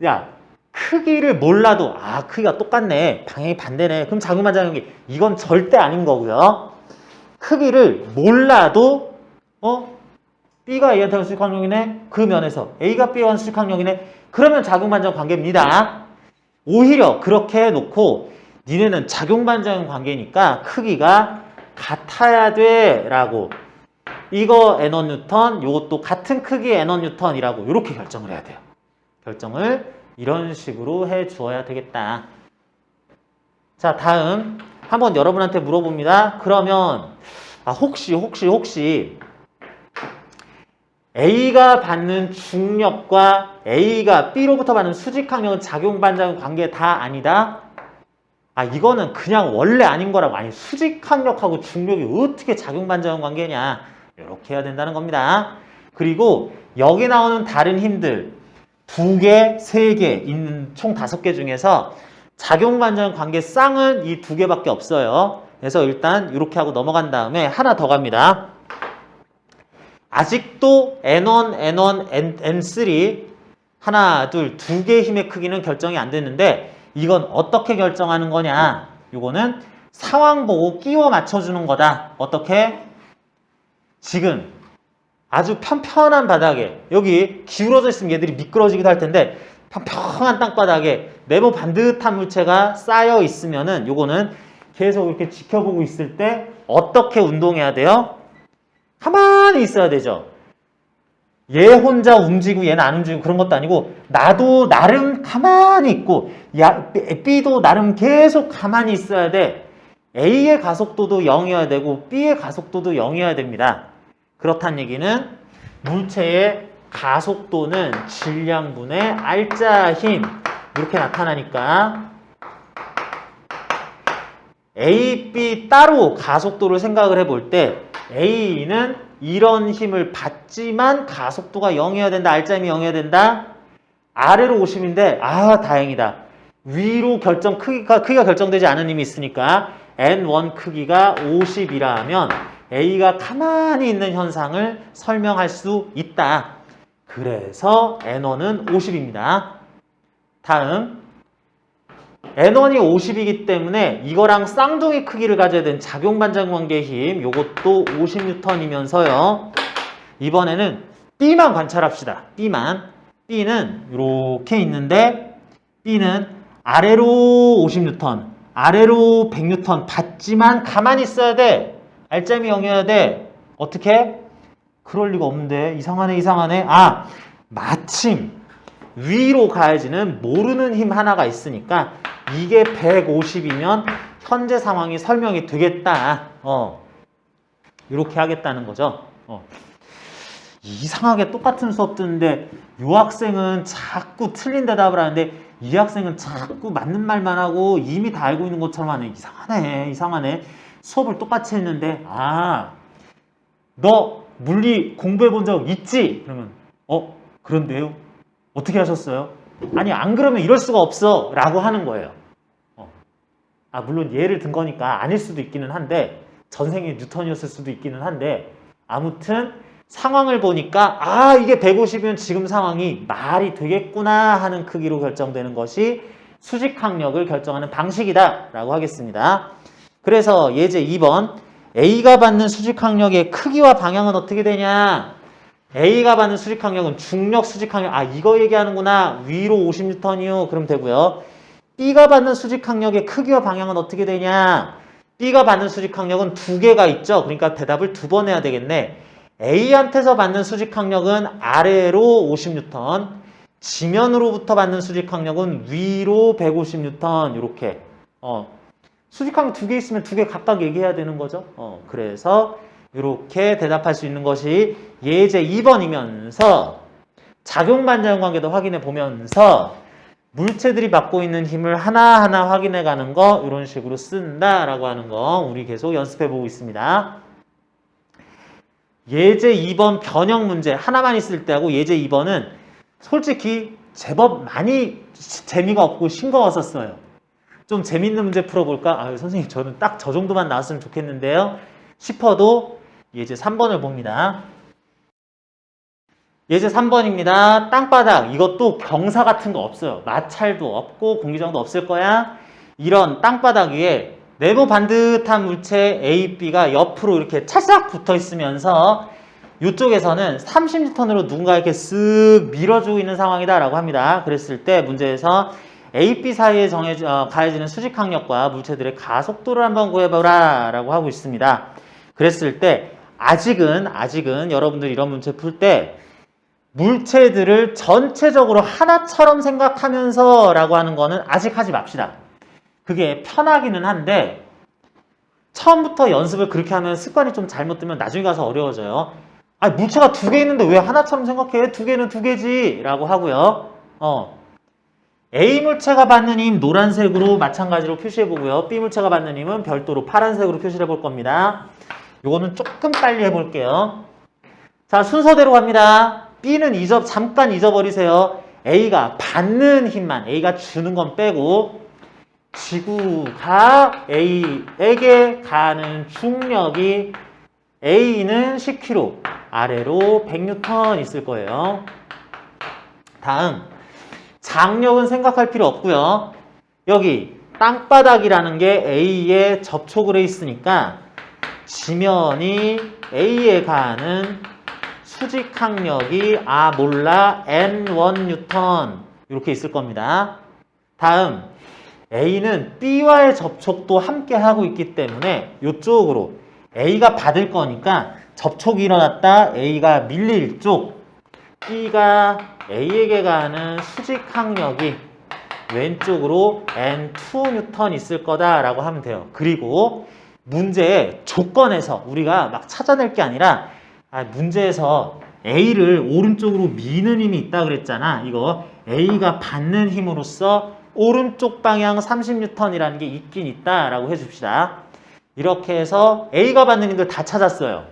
야, 크기를 몰라도 크기가 똑같네. 방향이 반대네. 그럼 작용 반작용이 이건 절대 아닌 거고요. 크기를 몰라도 B가 A한테 하는 수직 항력이네. 그 면에서 A가 B와 하는 수직 항력이네. 그러면 작용 반작용 관계입니다. 오히려 그렇게 해놓고 니네는 작용 반작용 관계니까 크기가 같아야 돼 라고 이거 N1N 요것도 같은 크기의 N1N이라고 이렇게 결정을 해야 돼요. 결정을 이런 식으로 해 주어야 되겠다. 자, 다음 한번 여러분한테 물어봅니다. 그러면 혹시 A가 받는 중력과 A가 B로부터 받는 수직 항력은 작용 반작용 관계 다 아니다? 이거는 그냥 원래 아닌 거라고. 아니 수직 항력하고 중력이 어떻게 작용 반작용 관계냐 이렇게 해야 된다는 겁니다. 그리고 여기 나오는 다른 힘들 2개, 3개 있는 총 5개 중에서 작용 반작용 관계 쌍은 이 2개밖에 없어요. 그래서 일단 이렇게 하고 넘어간 다음에 하나 더 갑니다. 아직도 N1, N1, N3 하나, 둘, 2개의 힘의 크기는 결정이 안 됐는데 이건 어떻게 결정하는 거냐? 이거는 상황 보고 끼워 맞춰주는 거다. 어떻게? 지금 아주 편편한 바닥에 여기 기울어져 있으면 얘들이 미끄러지기도 할 텐데 평평한 땅바닥에 네모 반듯한 물체가 쌓여 있으면은 요거는 계속 이렇게 지켜보고 있을 때 어떻게 운동해야 돼요? 가만히 있어야 되죠. 얘 혼자 움직이고 얘는 안 움직이고 그런 것도 아니고 나도 나름 가만히 있고 B도 나름 계속 가만히 있어야 돼. A의 가속도도 0이어야 되고 B의 가속도도 0이어야 됩니다. 그렇다는 얘기는 물체의 가속도는 질량분의 R자 힘 이렇게 나타나니까 A, B 따로 가속도를 생각을 해볼 때 A는 이런 힘을 받지만 가속도가 0이어야 된다. R자 힘이 0이어야 된다. 아래로 50인데 다행이다. 위로 크기가 결정되지 않은 힘이 있으니까 N1 크기가 50이라면 A가 가만히 있는 현상을 설명할 수 있다. 그래서 N1은 50입니다. 다음 N1이 50이기 때문에 이거랑 쌍둥이 크기를 가져야 되는 작용반장 관계의 힘 요것도 50N이면서요. 이번에는 B만 관찰합시다. B는 이렇게 있는데 B는 아래로 50N, 아래로 100N 받지만 가만히 있어야 돼. R점이 0이어야 돼. 어떻게? 그럴 리가 없는데 이상하네. 마침 위로 가해지는 모르는 힘 하나가 있으니까 이게 150이면 현재 상황이 설명이 되겠다. 이렇게 하겠다는 거죠. 이상하게 똑같은 수업 듣는데 이 학생은 자꾸 틀린 대답을 하는데 이 학생은 자꾸 맞는 말만 하고 이미 다 알고 있는 것처럼 하네. 이상하네. 수업을 똑같이 했는데 너 물리 공부해 본 적 있지? 그러면 그런데요? 어떻게 하셨어요? 아니 안 그러면 이럴 수가 없어 라고 하는 거예요. 물론 예를 든 거니까 아닐 수도 있기는 한데 전생에 뉴턴이었을 수도 있기는 한데 아무튼 상황을 보니까 이게 150이면 지금 상황이 말이 되겠구나 하는 크기로 결정되는 것이 수직항력을 결정하는 방식이다 라고 하겠습니다. 그래서 예제 2번 A가 받는 수직항력의 크기와 방향은 어떻게 되냐? A가 받는 수직항력은 중력 수직항력 이거 얘기하는구나. 위로 50N이요. 그럼 되고요. B가 받는 수직항력의 크기와 방향은 어떻게 되냐? B가 받는 수직항력은 두 개가 있죠. 그러니까 대답을 두 번 해야 되겠네. A한테서 받는 수직항력은 아래로 50N, 지면으로부터 받는 수직항력은 위로 150N 이렇게 수직항력 두 개 있으면 두 개 각각 얘기해야 되는 거죠. 그래서 이렇게 대답할 수 있는 것이 예제 2번이면서 작용반작용 관계도 확인해 보면서 물체들이 받고 있는 힘을 하나하나 확인해 가는 거 이런 식으로 쓴다라고 하는 거 우리 계속 연습해 보고 있습니다. 예제 2번 변형 문제 하나만 있을 때하고 예제 2번은 솔직히 제법 많이 재미가 없고 싱거웠었어요. 좀 재밌는 문제 풀어볼까? 선생님 저는 딱 저 정도만 나왔으면 좋겠는데요. 싶어도 예제 3번을 봅니다. 예제 3번입니다. 땅바닥 이것도 경사 같은 거 없어요. 마찰도 없고 공기저항도 없을 거야. 이런 땅바닥 위에 네모 반듯한 물체 A, B가 옆으로 이렇게 찰싹 붙어 있으면서 이쪽에서는 30N으로 누군가 이렇게 쓱 밀어주고 있는 상황이다 라고 합니다. 그랬을 때 문제에서 A, B 사이에 가해지는 수직항력과 물체들의 가속도를 한번 구해보라 라고 하고 있습니다. 그랬을 때 아직은 여러분들 이런 문제 풀 때 물체들을 전체적으로 하나처럼 생각하면서 라고 하는 거는 아직 하지 맙시다. 그게 편하기는 한데 처음부터 연습을 그렇게 하면 습관이 좀 잘못되면 나중에 가서 어려워져요. 물체가 두 개 있는데 왜 하나처럼 생각해? 두 개는 두 개지 라고 하고요. A 물체가 받는 힘 노란색으로 마찬가지로 표시해 보고요. B 물체가 받는 힘은 별도로 파란색으로 표시를 해볼 겁니다. 요거는 조금 빨리 해볼게요. 자, 순서대로 갑니다. B는 잠깐 잊어버리세요. A가 받는 힘만, A가 주는 건 빼고 지구가 A에게 가는 중력이 A는 10kg, 아래로 100N 있을 거예요. 다음, 장력은 생각할 필요 없고요. 여기 땅바닥이라는 게 A에 접촉을 해 있으니까 지면이 A에 가는 수직항력이 몰라 N1N 이렇게 있을 겁니다. 다음 A는 B와의 접촉도 함께 하고 있기 때문에 이쪽으로 A가 받을 거니까 접촉이 일어났다. A가 밀릴 쪽. B가 A에게 가는 수직 항력이 왼쪽으로 N2N 있을 거다라고 하면 돼요. 그리고 문제의 조건에서 우리가 막 찾아낼 게 아니라 문제에서 A를 오른쪽으로 미는 힘이 있다 그랬잖아. 이거 A가 받는 힘으로써 오른쪽 방향 30N이라는 게 있긴 있다라고 해줍시다. 이렇게 해서 A가 받는 힘들 다 찾았어요.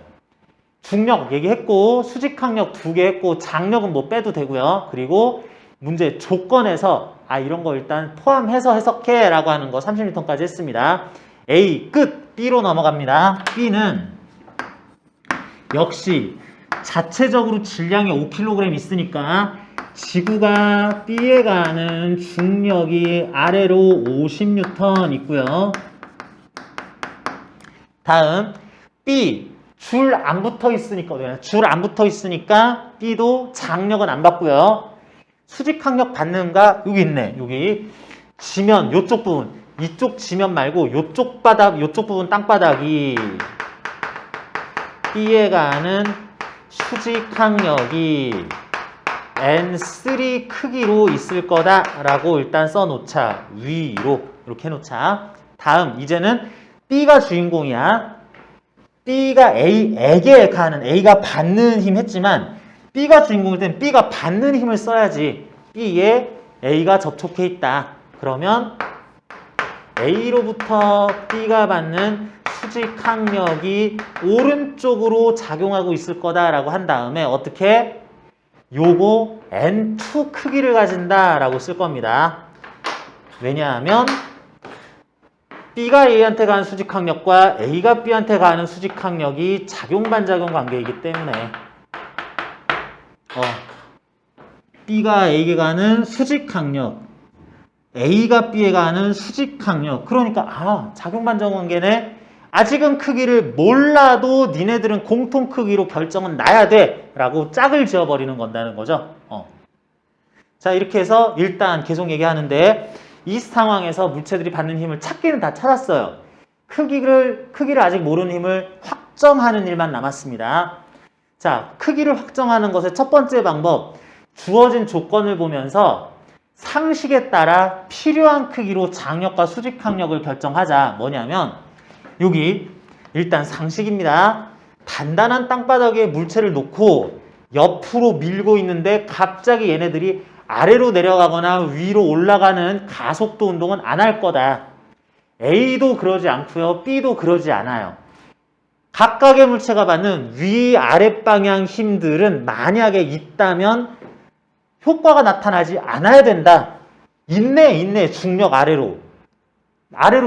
중력 얘기했고 수직항력 2개 했고 장력은 뭐 빼도 되고요. 그리고 문제 조건에서 이런 거 일단 포함해서 해석해 라고 하는 거 30N까지 했습니다. A 끝! B로 넘어갑니다. B는 역시 자체적으로 질량이 5kg 있으니까 지구가 B에 가는 중력이 아래로 50N 있고요. 다음 B 줄 안 붙어 있으니까 B도 장력은 안 받고요. 수직항력 받는가? 여기 있네. 여기 지면 요쪽 부분, 이쪽 지면 말고 요쪽 바닥, 요쪽 부분 땅바닥이 B에 가는 수직항력이 N3 크기로 있을 거다라고 일단 써놓자. 위로 이렇게 해놓자. 다음 이제는 B가 주인공이야. B가 A에게 가는, A가 받는 힘 했지만 B가 주인공일 땐 B가 받는 힘을 써야지. B에 A가 접촉해 있다. 그러면 A로부터 B가 받는 수직항력이 오른쪽으로 작용하고 있을 거다라고 한 다음에 어떻게? 요거 N2 크기를 가진다라고 쓸 겁니다. 왜냐하면 B가 A한테 가는 수직항력과 A가 B한테 가는 수직항력이 작용반작용 관계이기 때문에 B가 A에게 가는 수직항력, A가 B에 가는 수직항력. 그러니까 작용반작용 관계네. 아직은 크기를 몰라도 니네들은 공통 크기로 결정은 나야 돼 라고 짝을 지어버리는 건다는 거죠. 자, 이렇게 해서 일단 계속 얘기하는데 이 상황에서 물체들이 받는 힘을 찾기는 다 찾았어요. 크기를 아직 모르는 힘을 확정하는 일만 남았습니다. 자, 크기를 확정하는 것의 첫 번째 방법, 주어진 조건을 보면서 상식에 따라 필요한 크기로 장력과 수직항력을 결정하자. 뭐냐면 여기 일단 상식입니다. 단단한 땅바닥에 물체를 놓고 옆으로 밀고 있는데 갑자기 얘네들이 아래로 내려가거나 위로 올라가는 가속도 운동은 안 할 거다. A도 그러지 않고요. B도 그러지 않아요. 각각의 물체가 받는 위, 아래 방향 힘들은 만약에 있다면 효과가 나타나지 않아야 된다. 있네. 중력 아래로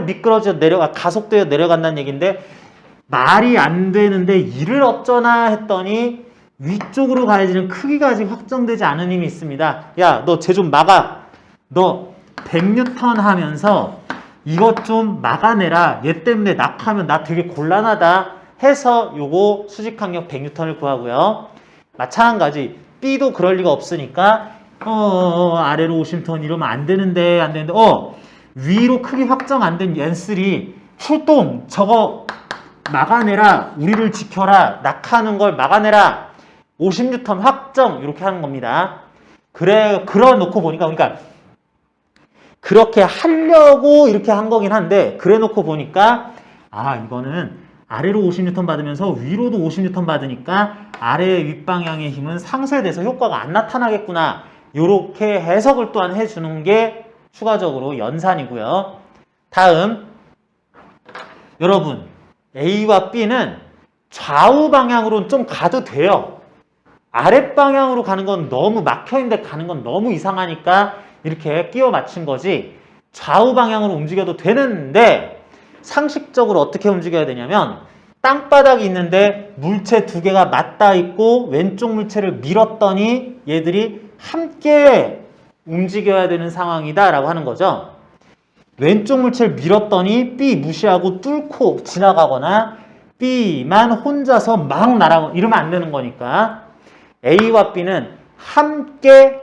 미끄러져 가속되어 내려간다는 얘기인데 말이 안 되는데 이를 어쩌나 했더니 위쪽으로 가해지는 크기가 아직 확정되지 않은 힘이 있습니다. 야, 너 쟤 좀 막아. 너 100N 하면서 이것 좀 막아내라. 얘 때문에 낙하면 나 되게 곤란하다. 해서 요거 수직항력 100N을 구하고요. 마찬가지 B도 그럴 리가 없으니까 아래로 50N 이러면 안 되는데 위로 크기 확정 안 된 N3 출동 저거 막아내라. 우리를 지켜라. 낙하는 걸 막아내라. 50N 확정 이렇게 하는 겁니다. 그래놓고 보니까 그러니까 그렇게 하려고 이렇게 한 거긴 한데 그래놓고 보니까 이거는 아래로 50N 받으면서 위로도 50N 받으니까 아래 윗방향의 힘은 상쇄돼서 효과가 안 나타나겠구나. 이렇게 해석을 또한 해주는 게 추가적으로 연산이고요. 다음 여러분 A와 B는 좌우 방향으로는 좀 가도 돼요. 아랫방향으로 가는 건 너무 막혀있는데 가는 건 너무 이상하니까 이렇게 끼워 맞춘 거지 좌우 방향으로 움직여도 되는데 상식적으로 어떻게 움직여야 되냐면 땅바닥이 있는데 물체 두 개가 맞닿아 있고 왼쪽 물체를 밀었더니 얘들이 함께 움직여야 되는 상황이다 라고 하는 거죠. 왼쪽 물체를 밀었더니 B 무시하고 뚫고 지나가거나 B만 혼자서 막 날아가고 이러면 안 되는 거니까 A와 B는 함께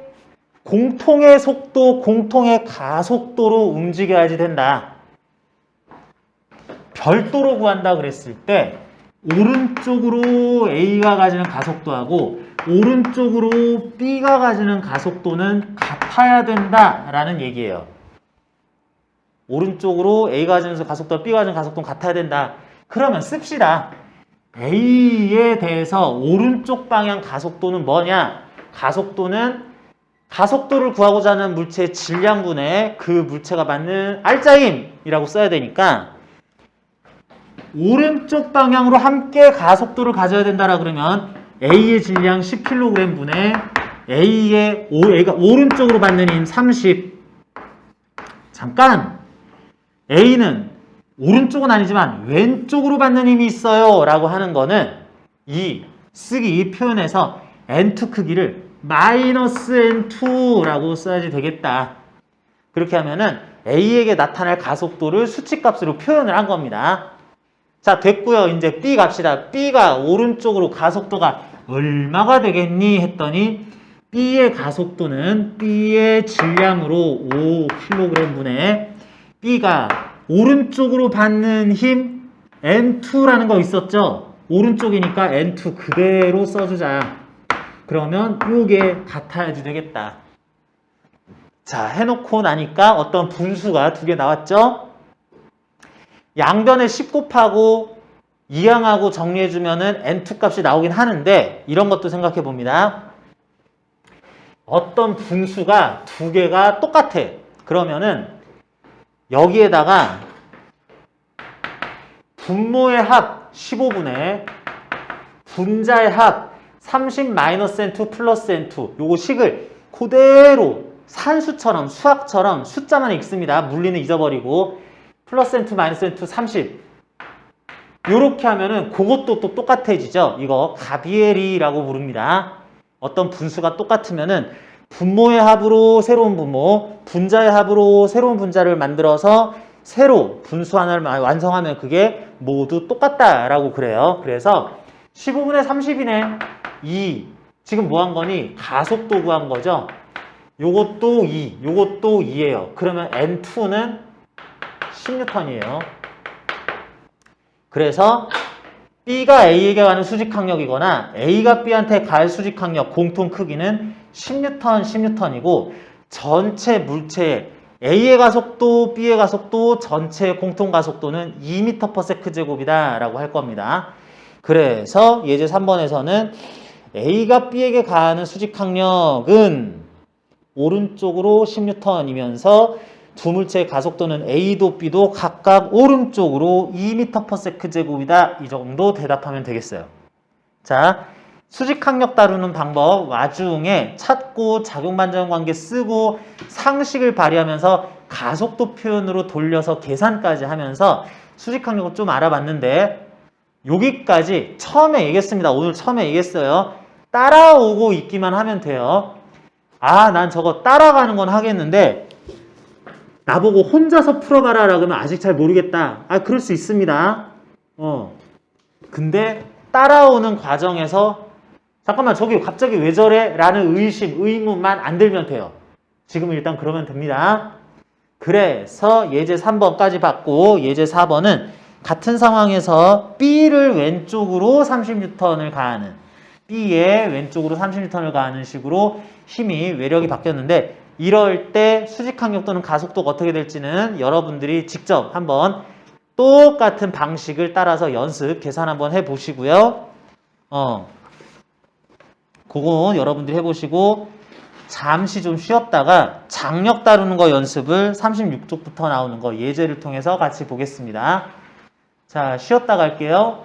공통의 속도, 공통의 가속도로 움직여야지 된다. 별도로 구한다 그랬을 때 오른쪽으로 A가 가지는 가속도하고 오른쪽으로 B가 가지는 가속도는 같아야 된다라는 얘기예요. 오른쪽으로 A가 가지는 가속도와 B가 가지는 가속도는 같아야 된다. 그러면 씁시다. A에 대해서 오른쪽 방향 가속도는 뭐냐? 가속도를 구하고자 하는 물체의 질량분의 그 물체가 받는 알짜힘이라고 써야 되니까 오른쪽 방향으로 함께 가속도를 가져야 된다라 그러면 A의 질량 10kg 분의 A가 오른쪽으로 받는 힘 30. 잠깐! A는 오른쪽은 아니지만 왼쪽으로 받는 힘이 있어요 라고 하는 거는 이 표현에서 N2 크기를 -N2라고 써야지 되겠다. 그렇게 하면은 A에게 나타날 가속도를 수치값으로 표현을 한 겁니다. 자, 됐고요. 이제 B 갑시다. B가 오른쪽으로 가속도가 얼마가 되겠니? 했더니 B의 가속도는 B의 질량으로 5kg 분의 B가 오른쪽으로 받는 힘 N2라는 거 있었죠? 오른쪽이니까 N2 그대로 써주자. 그러면 이게 같아야지 되겠다. 자, 해놓고 나니까 어떤 분수가 두 개 나왔죠? 양변에 10 곱하고 이항하고 정리해주면은 N2 값이 나오긴 하는데 이런 것도 생각해 봅니다. 어떤 분수가 두 개가 똑같아. 그러면은 여기에다가 분모의 합 15분의 분자의 합 30-N2 플러스 N2 요거 식을 그대로 산수처럼 수학처럼 숫자만 읽습니다. 물리는 잊어버리고 플러스 N2 마이너스 N2 30 요렇게 하면은 그것도 또 똑같아지죠. 이거 가비에리라고 부릅니다. 어떤 분수가 똑같으면은 분모의 합으로 새로운 분모, 분자의 합으로 새로운 분자를 만들어서 새로 분수 하나를 완성하면 그게 모두 똑같다라고 그래요. 그래서 15분의 30이네. 2. 지금 뭐 한 거니? 가속도 구한 거죠. 요것도 2, 요것도 2예요. 그러면 N2는 10N이에요. 그래서 B가 A에게 가는 수직항력이거나 A가 B한테 갈 수직항력 공통 크기는 10N 전체 물체의 A의 가속도, B의 가속도, 전체 공통 가속도는 2m/s제곱이다 라고 할 겁니다. 그래서 예제 3번에서는 A가 B에게 가하는 수직항력은 오른쪽으로 10N이면서 두 물체의 가속도는 A도 B도 각각 오른쪽으로 2m/s제곱이다. 이 정도 대답하면 되겠어요. 자, 수직항력 다루는 방법 와중에 찾고 작용반전 관계 쓰고 상식을 발휘하면서 가속도 표현으로 돌려서 계산까지 하면서 수직항력을 좀 알아봤는데 여기까지 처음에 얘기했습니다. 오늘 처음에 얘기했어요. 따라오고 있기만 하면 돼요. 아, 난 저거 따라가는 건 하겠는데 나보고 혼자서 풀어봐라 라고 하면 아직 잘 모르겠다. 아, 그럴 수 있습니다. 근데 따라오는 과정에서 잠깐만 저기 갑자기 왜 저래? 라는 의심, 의문만 안 들면 돼요. 지금은 일단 그러면 됩니다. 그래서 예제 3번까지 봤고 예제 4번은 같은 상황에서 B를 왼쪽으로 30N을 가하는 B의 왼쪽으로 30N을 가하는 식으로 힘이 외력이 바뀌었는데 이럴 때 수직항력 또는 가속도가 어떻게 될지는 여러분들이 직접 한번 똑같은 방식을 따라서 연습, 계산 한번 해보시고요. 그거 여러분들이 해보시고 잠시 좀 쉬었다가 장력 다루는 거 연습을 36쪽부터 나오는 거 예제를 통해서 같이 보겠습니다. 자, 쉬었다 갈게요.